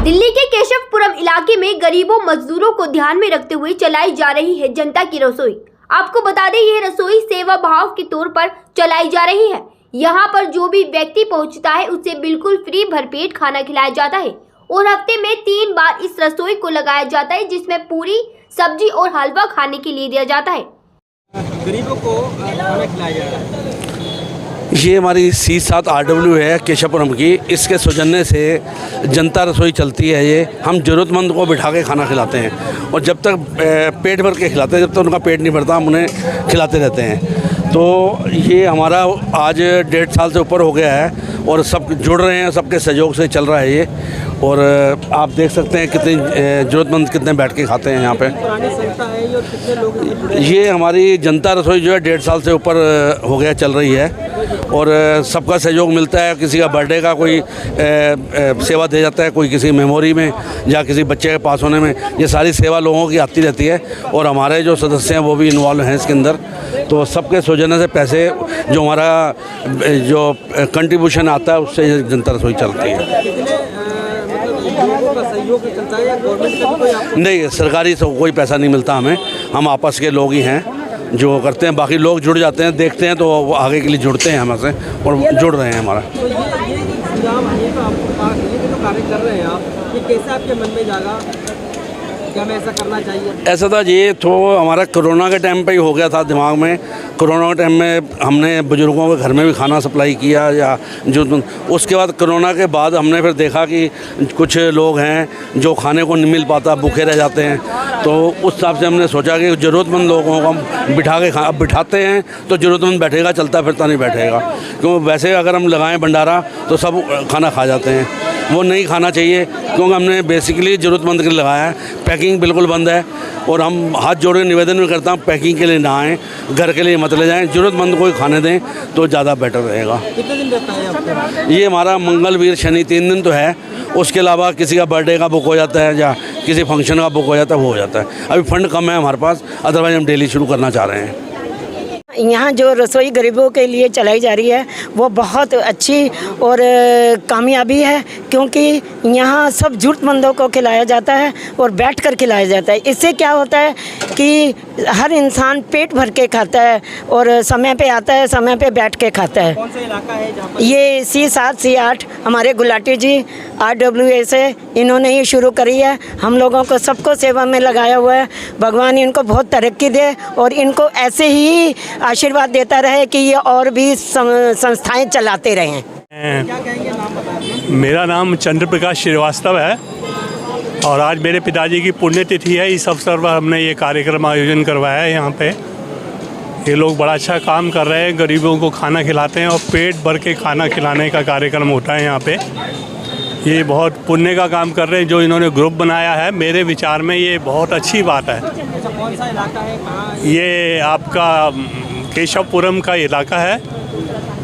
दिल्ली के केशवपुरम इलाके में गरीबों मजदूरों को ध्यान में रखते हुए चलाई जा रही है जनता की रसोई। आपको बता दें, यह रसोई सेवा भाव के तौर पर चलाई जा रही है। यहाँ पर जो भी व्यक्ति पहुँचता है उसे बिल्कुल फ्री भरपेट खाना खिलाया जाता है और हफ्ते में 3 बार इस रसोई को लगाया जाता है, जिसमें पूरी सब्जी और हलवा खाने के लिए दिया जाता है। गरीबों को खाना खिलाया जा रहा है। ये हमारी C7 RW है केशवपुरम की। इसके सौजन्य से जनता रसोई चलती है। ये हम ज़रूरतमंद को बिठा के खाना खिलाते हैं और जब तक पेट भर के खिलाते हैं, जब तक उनका पेट नहीं भरता हम उन्हें खिलाते रहते हैं। तो ये हमारा आज 1.5 साल से ऊपर हो गया है और सब जुड़ रहे हैं, सबके सहयोग से चल रहा है ये। और आप देख सकते हैं कितनी ज़रूरतमंद कितने बैठ के खाते हैं यहाँ पे। पुरानी संस्था है ये और कितने लोग ये हमारी जनता रसोई जो है 1.5 साल से ऊपर हो गया चल रही है और सबका सहयोग मिलता है। किसी का बर्थडे का कोई सेवा दे जाता है, कोई किसी मेमोरी में या किसी बच्चे के पास होने में, ये सारी सेवा लोगों की आती रहती है और हमारे जो सदस्य हैं वो भी इन्वॉल्व हैं इसके अंदर। तो सबके सौजन्य से पैसे जो हमारा जो कंट्रीब्यूशन आता है उससे जनता रसोई चलती है। नहीं, सरकारी से कोई पैसा नहीं मिलता हमें, हम आपस के लोग ही हैं जो करते हैं। बाकी लोग जुड़ जाते हैं, देखते हैं तो वो आगे के लिए जुड़ते हैं हमसे और जुड़ रहे हैं हमारा। तो ये कार्य कर रहे हैं आप, ये कैसे आपके मन में जागा क्या हमें ऐसा करना चाहिए? ऐसा था, ये तो हमारा कोरोना के टाइम पे ही हो गया था दिमाग में। कोरोना के टाइम में हमने बुजुर्गों के घर में भी खाना सप्लाई किया या जो उसके बाद कोरोना के बाद हमने फिर देखा कि कुछ लोग हैं जो खाने को नहीं मिल पाता, भूखे रह जाते हैं। तो उस हिसाब से हमने सोचा कि ज़रूरतमंद लोगों को हम बिठा के अब बिठाते हैं तो ज़रूरतमंद बैठेगा, चलता फिरता नहीं बैठेगा। क्योंकि वैसे अगर हम लगाएं भंडारा तो सब खाना खा जाते हैं, वो नहीं खाना चाहिए। क्योंकि हमने बेसिकली ज़रूरतमंद के लिए लगाया है। पैकिंग बिल्कुल बंद है और हम हाथ जोड़ के निवेदन भी करता हूँ, पैकिंग के लिए ना आएँ, घर के लिए मत ले जाएँ, ज़रूरतमंद को ही खाने दें तो ज़्यादा बेटर रहेगा। कितने दिन रहता है आपका? ये हमारा मंगल, वीर, शनि 3 दिन तो है। उसके अलावा किसी का बर्थडे का बुक हो जाता है या किसी फंक्शन का बुक हो जाता है, वो हो जाता है। अभी फंड कम है हमारे पास, अदरवाइज हम डेली शुरू करना चाह रहे हैं। यहाँ जो रसोई गरीबों के लिए चलाई जा रही है वो बहुत अच्छी और कामयाबी है, क्योंकि यहाँ सब ज़रूरतमंदों को खिलाया जाता है और बैठकर खिलाया जाता है। इससे क्या होता है कि हर इंसान पेट भर के खाता है और समय पे आता है, समय पे बैठ के खाता है। कौन सा इलाका है जहाँ पर? ये C7 C8 हमारे गुलाटी जी RWA से इन्होंने ही शुरू करी है। हम लोगों को सबको सेवा में लगाया हुआ है। भगवान इनको बहुत तरक्की दे और इनको ऐसे ही आशीर्वाद देता रहे कि ये और भी संस्थाएं चलाते रहें। क्या कहेंगे, नाम बताएं? मेरा नाम चंद्र प्रकाश श्रीवास्तव है और आज मेरे पिताजी की पुण्यतिथि है। इस अवसर पर हमने ये कार्यक्रम आयोजन करवाया है। यहाँ पे ये लोग बड़ा अच्छा काम कर रहे हैं, गरीबों को खाना खिलाते हैं और पेट भर के खाना खिलाने का कार्यक्रम होता है यहाँ पे। ये बहुत पुण्य का काम कर रहे हैं जो इन्होंने ग्रुप बनाया है। मेरे विचार में ये बहुत अच्छी बात है। कौन सा इलाका है, कहाँ? ये आपका केशवपुरम का इलाका है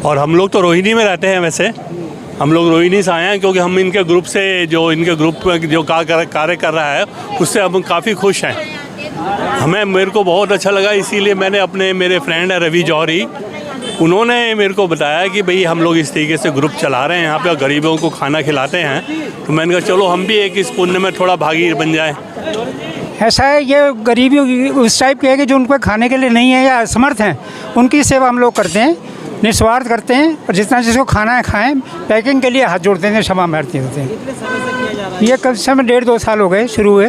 और हम लोग तो रोहिणी में रहते हैं। वैसे हम लोग रोहिणी से आए हैं क्योंकि हम इनके ग्रुप से इनके ग्रुप में जो कार्य कर रहा है उससे हम काफ़ी खुश हैं। मेरे को बहुत अच्छा लगा, इसीलिए मैंने मेरे फ्रेंड है रवि जौहरी, उन्होंने मेरे को बताया कि भाई हम लोग इस तरीके से ग्रुप चला रहे हैं यहाँ पे, गरीबों को खाना खिलाते हैं। तो मैंने कहा चलो हम भी एक इस पुण्य में थोड़ा भागी बन जाएं। ऐसा है, ये गरीबी उस टाइप के है कि जो उन पर खाने के लिए नहीं है या असमर्थ हैं, उनकी सेवा हम लोग करते हैं, निस्वार्थ करते हैं और जितना जिसको खाना है खाएं। पैकिंग के लिए हाथ जोड़ते हैं, क्षमा मारती होते हैं। ये कम से कम 1.5-2 साल हो गए शुरू हुए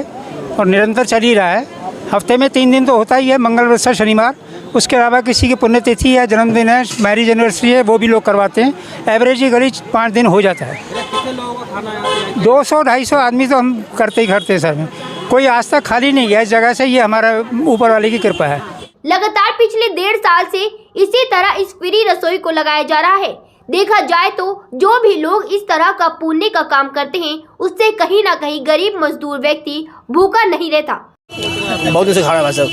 और निरंतर चल ही रहा है। हफ्ते में 3 दिन तो होता ही है, मंगल, बृहस्पति, शनिवार। उसके अलावा किसी की पुण्यतिथि है, जन्मदिन है, मैरिज एनिवर्सरी है, वो भी लोग करवाते हैं। एवरेज ही करीब 5 दिन हो जाता है। 200-250 आदमी तो हम करते ही करते सर। कोई आज तक खाली नहीं गया इस जगह से, ये हमारा ऊपर वाले की कृपा है। लगातार पिछले 1.5 साल से इसी तरह इस फ्री रसोई को लगाया जा रहा है। देखा जाए तो जो भी लोग इस तरह का पुण्य का काम करते हैं उससे कहीं ना कहीं गरीब मजदूर व्यक्ति भूखा नहीं रहता। बहुत दिन से खा रहा है सर,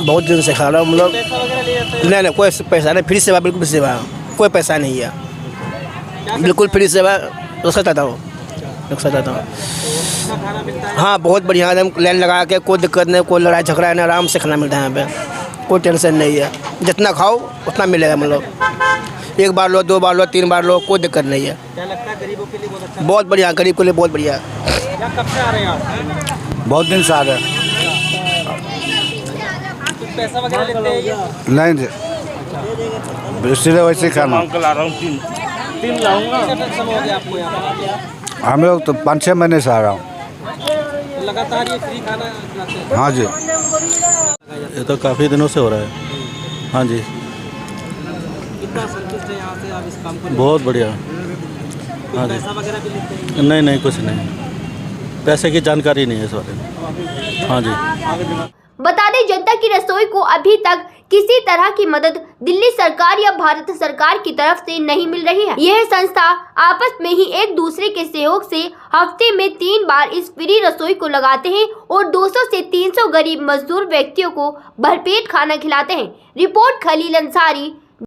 बहुत दिन से खा रहा हूँ। मतलब नहीं, कोई पैसा नहीं, फ्री सेवा, बिल्कुल सेवा, कोई पैसा नहीं है, बिल्कुल फ्री सेवा। रुखसत हूँ। हाँ, बहुत बढ़िया, एकदम लाइन लगा के, कोई दिक्कत नहीं, कोई लड़ाई झगड़ा नहीं, आराम से खाना मिलता है यहाँ पे, कोई टेंशन नहीं है। जितना खाओ उतना मिलेगा। मतलब एक बार लो, 2 बार लो, 3 बार लो, कोई दिक्कत नहीं है। क्या लगता है गरीबों के लिए बहुत अच्छा? बहुत बढ़िया, गरीब के लिए बहुत बढ़िया है। क्या कब से आ रहे हैं आप? बहुत दिन से आ रहे हैं। कुछ पैसा वगैरह लेते हैं ये? नहीं जी, इसलिए वैसे खाना। कितने समय हो गया आपको यहाँ पर? हम लोग तो 5-6 महीने से आ रहा हूँ। तो लगातार ये फ्री खाना खिलाते हैं? हाँ जी, ये तो काफ़ी दिनों से हो रहा है। हाँ जी, कितना संतुष्ट है यहाँ से आप इस काम को लेकर? बहुत बढ़िया। कुछ हाँ जी, पैसा वगैरह भी लेते हैं? नहीं नहीं कुछ नहीं, पैसे की जानकारी नहीं है इस बारे में। हाँ जी। बता दें, जनता की रसोई को अभी तक किसी तरह की मदद दिल्ली सरकार या भारत सरकार की तरफ से नहीं मिल रही है। यह संस्था आपस में ही एक दूसरे के सहयोग से हफ्ते में 3 बार इस फ्री रसोई को लगाते हैं और 200 से 300 गरीब मजदूर व्यक्तियों को भरपेट खाना खिलाते हैं। रिपोर्ट खलील अंसारी,